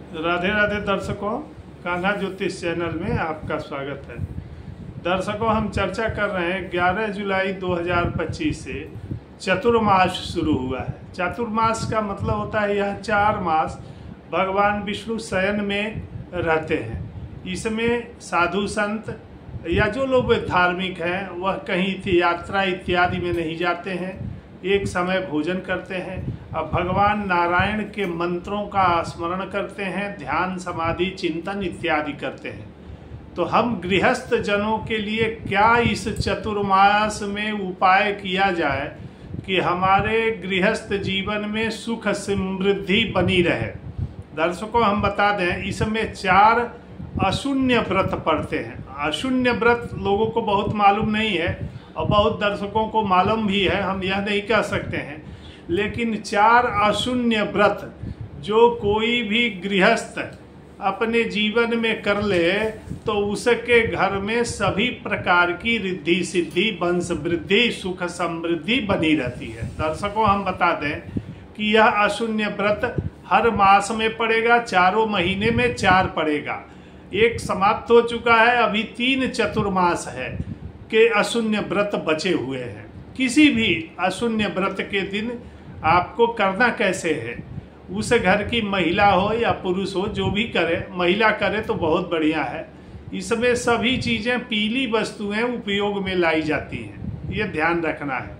राधे राधे दर्शकों, कान्हा ज्योतिष चैनल में आपका स्वागत है। दर्शकों, हम चर्चा कर रहे हैं 11 जुलाई 2025 से चतुर्मास शुरू हुआ है। चतुर्मास का मतलब होता है यह 4 मास भगवान विष्णु शयन में रहते हैं। इसमें साधु संत या जो लोग धार्मिक हैं वह कहीं यात्रा इत्यादि में नहीं जाते हैं, एक समय भोजन करते हैं। अब भगवान नारायण के मंत्रों का स्मरण करते हैं, ध्यान समाधि चिंतन इत्यादि करते हैं। तो हम गृहस्थ जनों के लिए क्या इस चतुर्मास में उपाय किया जाए कि हमारे गृहस्थ जीवन में सुख समृद्धि बनी रहे। दर्शकों, हम बता दें, इसमें 4 अशून्य व्रत पड़ते हैं। अशून्य व्रत लोगों को बहुत मालूम नहीं है और बहुत दर्शकों को मालूम भी है, हम यह नहीं कह सकते हैं। लेकिन 4 अशून्य व्रत जो कोई भी गृहस्थ अपने जीवन में कर ले तो उसके घर में सभी प्रकार की रिद्धि सिद्धि वंश वृद्धि सुख समृद्धि बनी रहती है। दर्शकों, हम बता दें कि यह अशून्य व्रत हर मास में पड़ेगा, 4 महीने में 4 पड़ेगा। एक समाप्त हो चुका है, अभी 3 चतुर्मास है के अशून्य व्रत बचे हुए हैं। किसी भी अशून्य व्रत के दिन आपको करना कैसे है, उस घर की महिला हो या पुरुष हो, जो भी करे, महिला करे तो बहुत बढ़िया है। इसमें सभी चीज़ें पीली वस्तुएं उपयोग में लाई जाती हैं, ये ध्यान रखना है।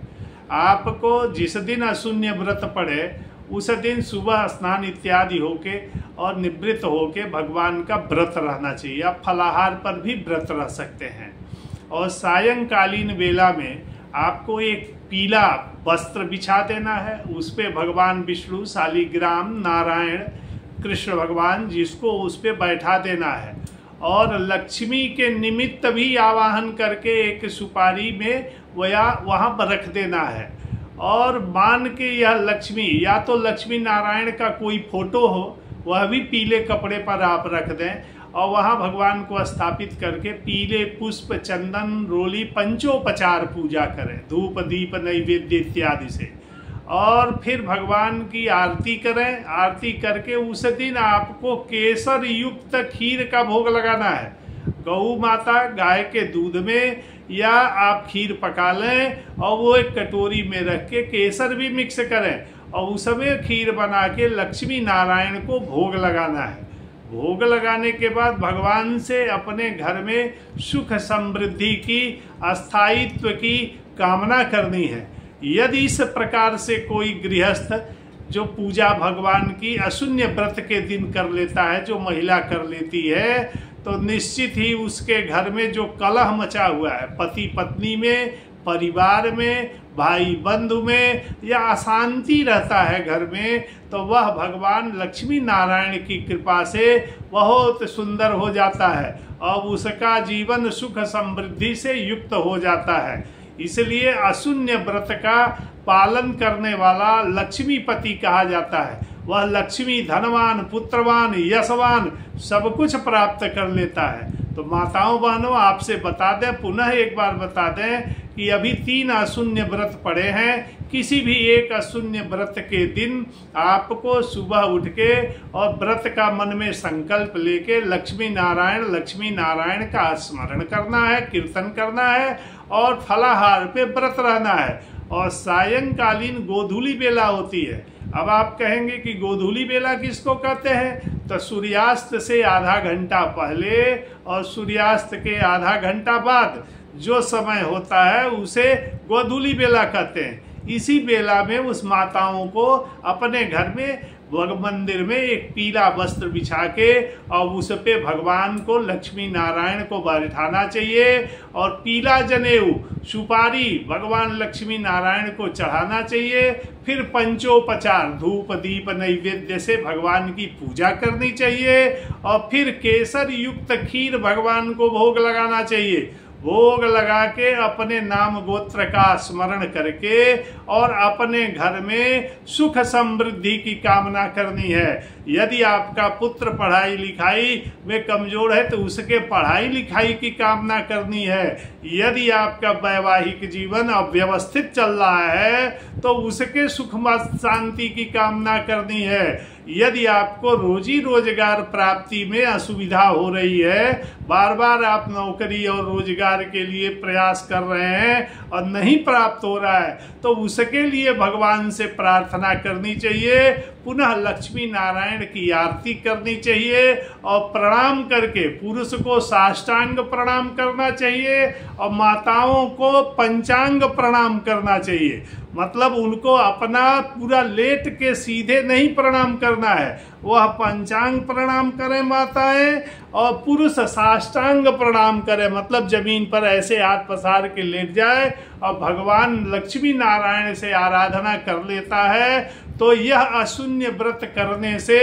आपको जिस दिन अशून्य व्रत पड़े उस दिन सुबह स्नान इत्यादि होके और निवृत्त होके भगवान का व्रत रहना चाहिए। आप फलाहार पर भी व्रत रह सकते हैं। और सायंकालीन वेला में आपको एक पीला वस्त्र बिछा देना है, उस पे भगवान विष्णु, शालिग्राम, नारायण, कृष्ण भगवान, जिसको उस पे बैठा देना है। और लक्ष्मी के निमित्त भी आवाहन करके एक सुपारी में वहाँ पर रख देना है। और मान के यह लक्ष्मी, या तो लक्ष्मी नारायण का कोई फोटो हो, वह भी पीले कपड़े पर आप रख दें और वहाँ भगवान को स्थापित करके पीले पुष्प, चंदन, रोली, पंचोपचार पूजा करें, धूप दीप नैवेद्य इत्यादि से। और फिर भगवान की आरती करें। आरती करके उस दिन आपको केसर युक्त खीर का भोग लगाना है। गौ माता गाय के दूध में या आप खीर पका लें और वो एक कटोरी में रख के केसर भी मिक्स करें और उसमें खीर बना के लक्ष्मी नारायण को भोग लगाना है। भोग लगाने के बाद भगवान से अपने घर में सुख समृद्धि की, अस्थायित्व की कामना करनी है। यदि इस प्रकार से कोई गृहस्थ जो पूजा भगवान की अशून्य व्रत के दिन कर लेता है, जो महिला कर लेती है, तो निश्चित ही उसके घर में जो कलह मचा हुआ है, पति पत्नी में, परिवार में, भाई बंधु में, या अशांति रहता है घर में, तो वह भगवान लक्ष्मी नारायण की कृपा से बहुत सुंदर हो जाता है और उसका जीवन सुख समृद्धि से युक्त हो जाता है। इसलिए अशून्य व्रत का पालन करने वाला लक्ष्मीपति कहा जाता है। वह लक्ष्मी धनवान, पुत्रवान, यशवान सब कुछ प्राप्त कर लेता है। तो माताओं बहनों, आपसे बता दें, पुनः एक बार बता दें कि अभी 3 अशून्य व्रत पड़े हैं। किसी भी एक अशून्य व्रत के दिन आपको सुबह उठ के और व्रत का मन में संकल्प लेके लक्ष्मी नारायण का स्मरण करना है, कीर्तन करना है और फलाहार पे व्रत रहना है। और सायंकालीन गोधूली बेला होती है। अब आप कहेंगे कि गोधूली बेला किसको कहते हैं, तो सूर्यास्त से आधा घंटा पहले और सूर्यास्त के आधा घंटा बाद जो समय होता है उसे गोधूली बेला कहते हैं। इसी बेला में उस माताओं को अपने घर में मंदिर में एक पीला वस्त्र बिछा के और उस पे भगवान को, लक्ष्मी नारायण को बैठाना चाहिए और पीला जनेऊ, सुपारी भगवान लक्ष्मी नारायण को चढ़ाना चाहिए। फिर पंचोपचार, धूप दीप नैवेद्य से भगवान की पूजा करनी चाहिए और फिर केसर युक्त खीर भगवान को भोग लगाना चाहिए। भोग लगा के अपने नाम गोत्र का स्मरण करके और अपने घर में सुख समृद्धि की कामना करनी है। यदि आपका पुत्र पढ़ाई लिखाई में कमजोर है तो उसके पढ़ाई लिखाई की कामना करनी है। यदि आपका वैवाहिक जीवन अव्यवस्थित चल रहा है तो उसके सुख शांति की कामना करनी है। यदि आपको रोजी रोजगार प्राप्ति में असुविधा हो रही है, बार बार आप नौकरी और रोजगार के लिए प्रयास कर रहे हैं और नहीं प्राप्त हो रहा है, तो उसके लिए भगवान से प्रार्थना करनी चाहिए, पुनः लक्ष्मी नारायण की आरती करनी चाहिए और प्रणाम करके पुरुष को साष्टांग प्रणाम करना चाहिए और माताओं को पंचांग प्रणाम करना चाहिए। मतलब उनको अपना पूरा लेट के सीधे नहीं प्रणाम करना है, वह पंचांग प्रणाम करें माताएं और पुरुष साष्टांग प्रणाम करें, मतलब जमीन पर ऐसे हाथ पसार के लेट जाए और भगवान लक्ष्मी नारायण से आराधना कर लेता है। तो यह अशून्य व्रत करने से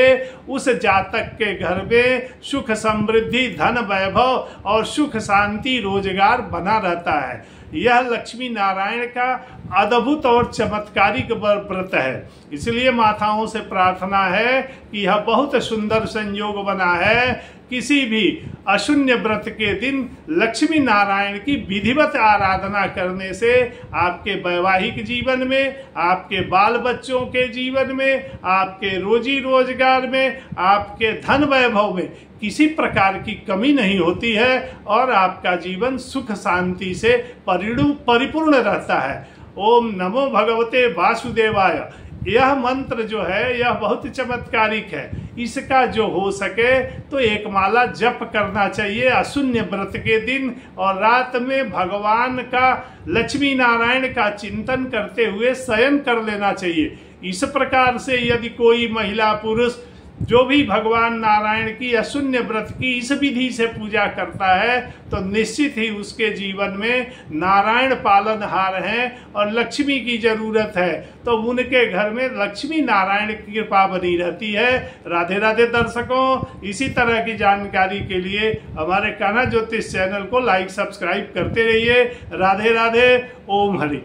उस जातक के घर में सुख समृद्धि धन वैभव और सुख शांति रोजगार बना रहता है। यह लक्ष्मी नारायण का अद्भुत और चमत्कारिक व्रत है। इसलिए माताओं से प्रार्थना है कि यह बहुत सुंदर संयोग बना है। किसी भी अशून्य व्रत के दिन लक्ष्मी नारायण की विधिवत आराधना करने से आपके वैवाहिक जीवन में, आपके बाल बच्चों के जीवन में, आपके रोजी रोजगार में, आपके धन वैभव में किसी प्रकार की कमी नहीं होती है और आपका जीवन सुख शांति से परिपूर्ण रहता है। ओम नमो भगवते वासुदेवाय। यह मंत्र जो है यह बहुत चमत्कारिक है। इसका जो हो सके तो एक माला जप करना चाहिए अशून्य व्रत के दिन, और रात में भगवान का लक्ष्मी नारायण का चिंतन करते हुए शयन कर लेना चाहिए। इस प्रकार से यदि कोई महिला पुरुष जो भी भगवान नारायण की अशून्य व्रत की इस विधि से पूजा करता है तो निश्चित ही उसके जीवन में नारायण पालनहार हैं और लक्ष्मी की जरूरत है, तो उनके घर में लक्ष्मी नारायण की कृपा बनी रहती है। राधे राधे दर्शकों, इसी तरह की जानकारी के लिए हमारे कान्हा ज्योतिष चैनल को लाइक सब्सक्राइब करते रहिए। राधे राधे। ओम हरि।